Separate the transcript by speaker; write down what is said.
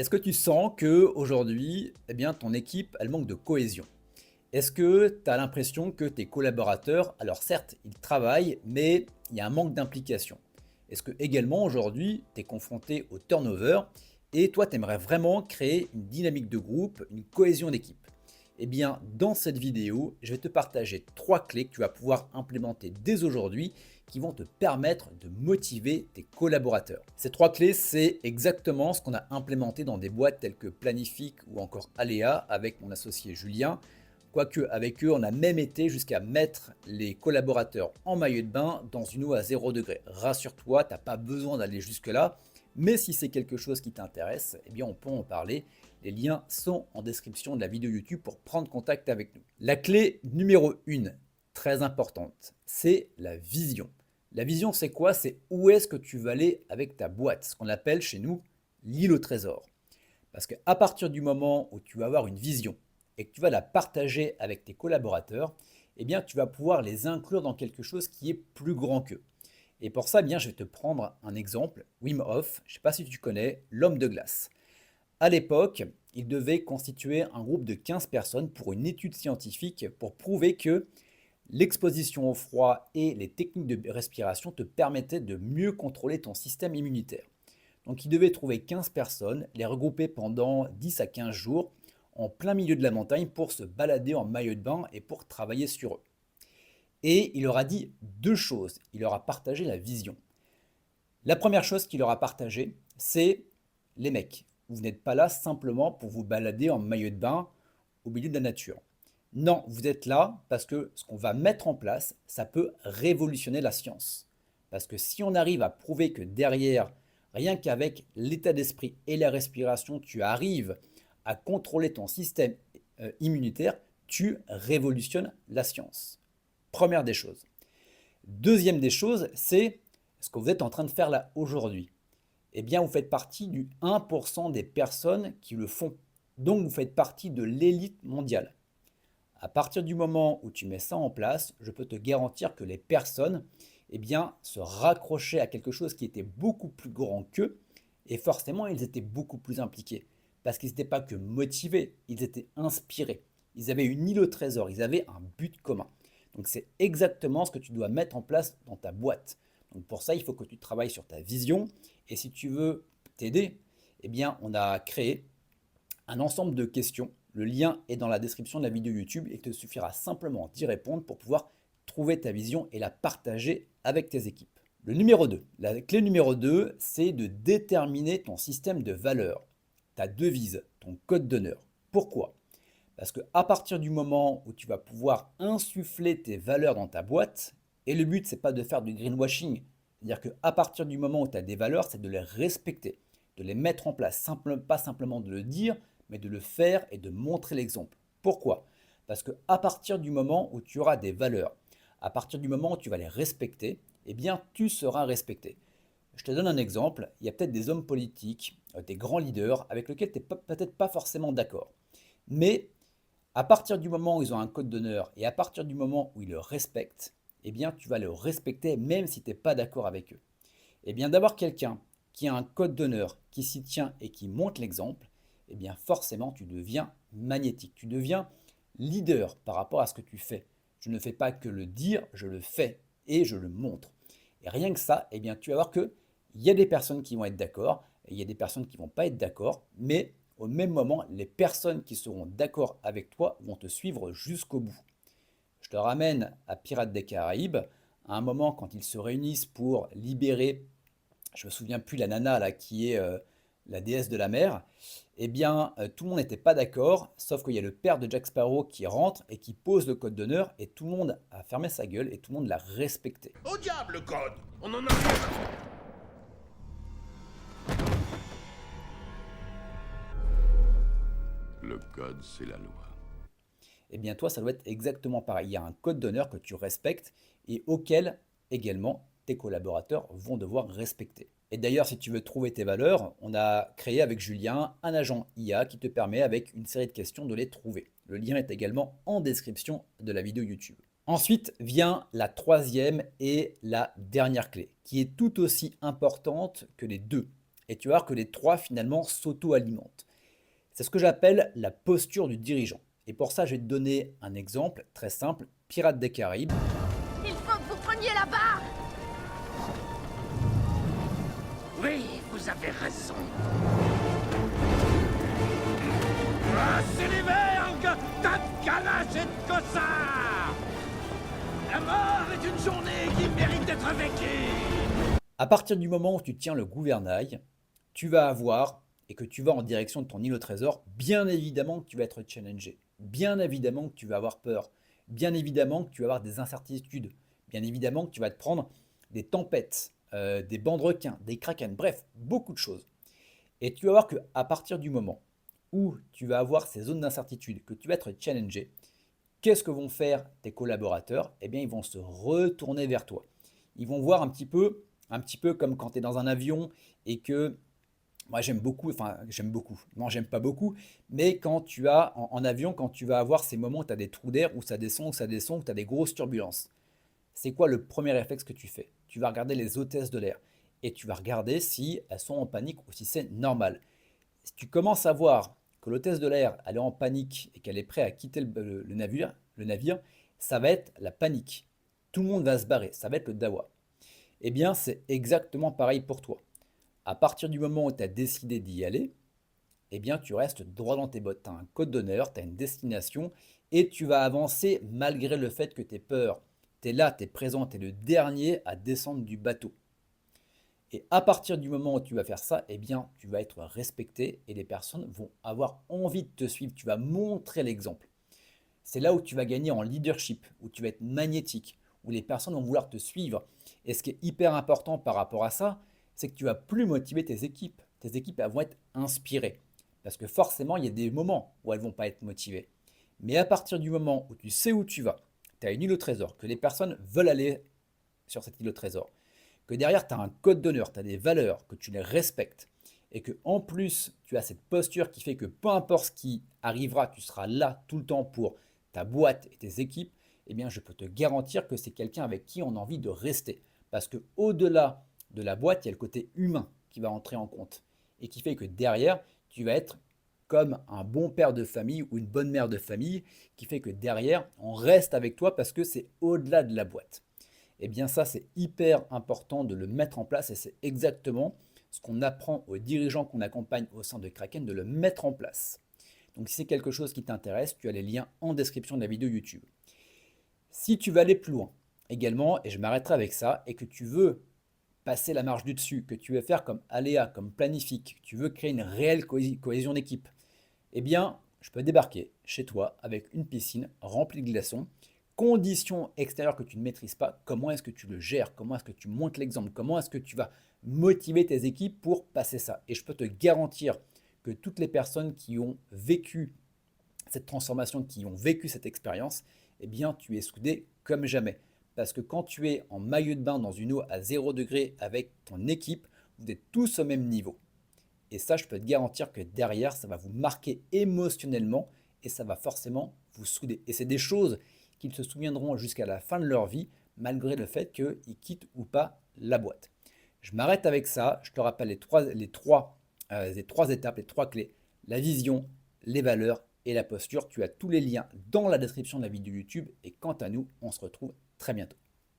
Speaker 1: Est-ce que tu sens que aujourd'hui, eh bien, ton équipe, elle manque de cohésion? Est-ce que tu as l'impression que tes collaborateurs, alors certes, ils travaillent, mais il y a un manque d'implication? Est-ce que également aujourd'hui, tu es confronté au turnover et toi, tu aimerais vraiment créer une dynamique de groupe, une cohésion d'équipe? Eh bien, dans cette vidéo, je vais te partager 3 clés que tu vas pouvoir implémenter dès aujourd'hui qui vont te permettre de motiver tes collaborateurs. Ces 3 clés, c'est exactement ce qu'on a implémenté dans des boîtes telles que Planific ou encore Aléa avec mon associé Julien. Quoique avec eux, on a même été jusqu'à mettre les collaborateurs en maillot de bain dans une eau à 0 degré. Rassure-toi, tu n'as pas besoin d'aller jusque-là. Mais si c'est quelque chose qui t'intéresse, eh bien on peut en parler. Les liens sont en description de la vidéo YouTube pour prendre contact avec nous. La clé numéro 1, très importante, c'est la vision. La vision, c'est quoi? C'est où est-ce que tu vas aller avec ta boîte, ce qu'on appelle chez nous l'île au trésor. Parce qu'à partir du moment où tu vas avoir une vision et que tu vas la partager avec tes collaborateurs, eh bien, tu vas pouvoir les inclure dans quelque chose qui est plus grand qu'eux. Et pour ça, eh bien, je vais te prendre un exemple. Wim Hof, je ne sais pas si tu connais, l'homme de glace. À l'époque, il devait constituer un groupe de 15 personnes pour une étude scientifique pour prouver que l'exposition au froid et les techniques de respiration te permettaient de mieux contrôler ton système immunitaire. Donc il devait trouver 15 personnes, les regrouper pendant 10 à 15 jours en plein milieu de la montagne pour se balader en maillot de bain et pour travailler sur eux. Et il leur a dit 2 choses, il leur a partagé la vision. La première chose qu'il leur a partagé, c'est les mecs, vous n'êtes pas là simplement pour vous balader en maillot de bain au milieu de la nature. Non, vous êtes là parce que ce qu'on va mettre en place, ça peut révolutionner la science. Parce que si on arrive à prouver que derrière, rien qu'avec l'état d'esprit et la respiration, tu arrives à contrôler ton système immunitaire, tu révolutionnes la science. Première des choses. Deuxième des choses, c'est ce que vous êtes en train de faire là aujourd'hui. Eh bien, vous faites partie du 1% des personnes qui le font. Donc, vous faites partie de l'élite mondiale. À partir du moment où tu mets ça en place, je peux te garantir que les personnes eh bien, se raccrochaient à quelque chose qui était beaucoup plus grand qu'eux et forcément, ils étaient beaucoup plus impliqués parce qu'ils n'étaient pas que motivés, ils étaient inspirés. Ils avaient une île au trésor, ils avaient un but commun. Donc, c'est exactement ce que tu dois mettre en place dans ta boîte. Donc, pour ça, il faut que tu travailles sur ta vision et si tu veux t'aider, eh bien, on a créé un ensemble de questions. Le lien est dans la description de la vidéo YouTube et il te suffira simplement d'y répondre pour pouvoir trouver ta vision et la partager avec tes équipes. Le numéro 2, la clé numéro 2, c'est de déterminer ton système de valeurs, ta devise, ton code d'honneur. Pourquoi? Parce qu'à partir du moment où tu vas pouvoir insuffler tes valeurs dans ta boîte, et le but, c'est pas de faire du greenwashing, c'est-à-dire qu'à partir du moment où tu as des valeurs, c'est de les respecter, de les mettre en place, pas simplement de le dire, mais de le faire et de montrer l'exemple. Pourquoi? Parce qu'à partir du moment où tu auras des valeurs, à partir du moment où tu vas les respecter, eh bien, tu seras respecté. Je te donne un exemple, il y a peut-être des hommes politiques, des grands leaders avec lesquels tu n'es peut-être pas forcément d'accord. Mais à partir du moment où ils ont un code d'honneur et à partir du moment où ils le respectent, eh bien, tu vas le respecter même si tu n'es pas d'accord avec eux. Eh bien, d'avoir quelqu'un qui a un code d'honneur, qui s'y tient et qui montre l'exemple, eh bien, forcément, tu deviens magnétique. Tu deviens leader par rapport à ce que tu fais. Je ne fais pas que le dire, je le fais et je le montre. Et rien que ça, eh bien, tu vas voir que il y a des personnes qui vont être d'accord et il y a des personnes qui ne vont pas être d'accord, mais au même moment, les personnes qui seront d'accord avec toi vont te suivre jusqu'au bout. Je te ramène à Pirates des Caraïbes, à un moment quand ils se réunissent pour libérer, je me souviens plus, la nana là qui est la déesse de la mer, eh bien tout le monde n'était pas d'accord, sauf qu'il y a le père de Jack Sparrow qui rentre et qui pose le code d'honneur et tout le monde a fermé sa gueule et tout le monde l'a respecté.
Speaker 2: Au diable, le code! On en a rien!
Speaker 3: Le code, c'est la loi.
Speaker 1: Eh bien toi, ça doit être exactement pareil. Il y a un code d'honneur que tu respectes et auquel également tes collaborateurs vont devoir respecter. Et d'ailleurs, si tu veux trouver tes valeurs, on a créé avec Julien un agent IA qui te permet avec une série de questions de les trouver. Le lien est également en description de la vidéo YouTube. Ensuite vient la troisième et la dernière clé, qui est tout aussi importante que les deux. Et tu vas voir que les trois finalement s'auto-alimentent. C'est ce que j'appelle la posture du dirigeant. Et pour ça, je vais te donner un exemple très simple, Pirates des Caraïbes.
Speaker 3: Il faut que vous preniez la barre.
Speaker 2: Oui, vous avez raison. Ah, c'est les vergues de ganache et de cossard. La mort est une journée qui mérite d'être vécue.
Speaker 1: À partir du moment où tu tiens le gouvernail, tu vas avoir, et que tu vas en direction de ton île au trésor, bien évidemment que tu vas être challengé. Bien évidemment que tu vas avoir peur. Bien évidemment que tu vas avoir des incertitudes. Bien évidemment que tu vas te prendre des tempêtes, des bancs de requins, des kraken, bref, beaucoup de choses. Et tu vas voir qu'à partir du moment où tu vas avoir ces zones d'incertitude, que tu vas être challengé, qu'est-ce que vont faire tes collaborateurs? Eh bien, ils vont se retourner vers toi. Ils vont voir un petit peu comme quand tu es dans un avion et que moi j'aime beaucoup, non j'aime pas beaucoup, mais quand tu as en avion, quand tu vas avoir ces moments où tu as des trous d'air, où ça descend, où ça descend, où tu as des grosses turbulences, c'est quoi le premier réflexe que tu fais? Tu vas regarder les hôtesses de l'air et tu vas regarder si elles sont en panique ou si c'est normal. Si tu commences à voir que l'hôtesse de l'air elle est en panique et qu'elle est prête à quitter le navire, ça va être la panique. Tout le monde va se barrer, ça va être le dawa. Eh bien, c'est exactement pareil pour toi. À partir du moment où tu as décidé d'y aller, eh bien, tu restes droit dans tes bottes. Tu as un code d'honneur, tu as une destination et tu vas avancer malgré le fait que tu aies peur. Tu es là, tu es présent, tu es le dernier à descendre du bateau. Et à partir du moment où tu vas faire ça, eh bien, tu vas être respecté et les personnes vont avoir envie de te suivre. Tu vas montrer l'exemple. C'est là où tu vas gagner en leadership, où tu vas être magnétique, où les personnes vont vouloir te suivre. Et ce qui est hyper important par rapport à ça, c'est que tu vas plus motiver tes équipes. Tes équipes elles vont être inspirées. Parce que forcément, il y a des moments où elles ne vont pas être motivées. Mais à partir du moment où tu sais où tu vas, tu as une île au trésor, que les personnes veulent aller sur cette île au trésor, que derrière tu as un code d'honneur, tu as des valeurs, que tu les respectes, et que en plus tu as cette posture qui fait que peu importe ce qui arrivera, tu seras là tout le temps pour ta boîte et tes équipes, eh bien je peux te garantir que c'est quelqu'un avec qui on a envie de rester. Parce que au-delà de la boîte, il y a le côté humain qui va entrer en compte et qui fait que derrière, tu vas être comme un bon père de famille ou une bonne mère de famille qui fait que derrière, on reste avec toi parce que c'est au-delà de la boîte. Eh bien ça, c'est hyper important de le mettre en place et c'est exactement ce qu'on apprend aux dirigeants qu'on accompagne au sein de Kraken de le mettre en place. Donc si c'est quelque chose qui t'intéresse, tu as les liens en description de la vidéo YouTube. Si tu veux aller plus loin également, et je m'arrêterai avec ça, et que tu veux passer la marche du dessus, que tu veux faire comme Aléa, comme Planifique, que tu veux créer une réelle cohésion d'équipe, eh bien, je peux débarquer chez toi avec une piscine remplie de glaçons, conditions extérieures que tu ne maîtrises pas, comment est-ce que tu le gères, comment est-ce que tu montes l'exemple, comment est-ce que tu vas motiver tes équipes pour passer ça. Et je peux te garantir que toutes les personnes qui ont vécu cette transformation, qui ont vécu cette expérience, eh bien, tu es soudé comme jamais. Parce que quand tu es en maillot de bain dans une eau à 0 degré avec ton équipe, vous êtes tous au même niveau. Et ça, je peux te garantir que derrière, ça va vous marquer émotionnellement et ça va forcément vous souder. Et c'est des choses qu'ils se souviendront jusqu'à la fin de leur vie, malgré le fait qu'ils quittent ou pas la boîte. Je m'arrête avec ça. Je te rappelle les trois étapes, les trois clés. La vision, les valeurs et la posture. Tu as tous les liens dans la description de la vidéo YouTube. Et quant à nous, on se retrouve très bientôt.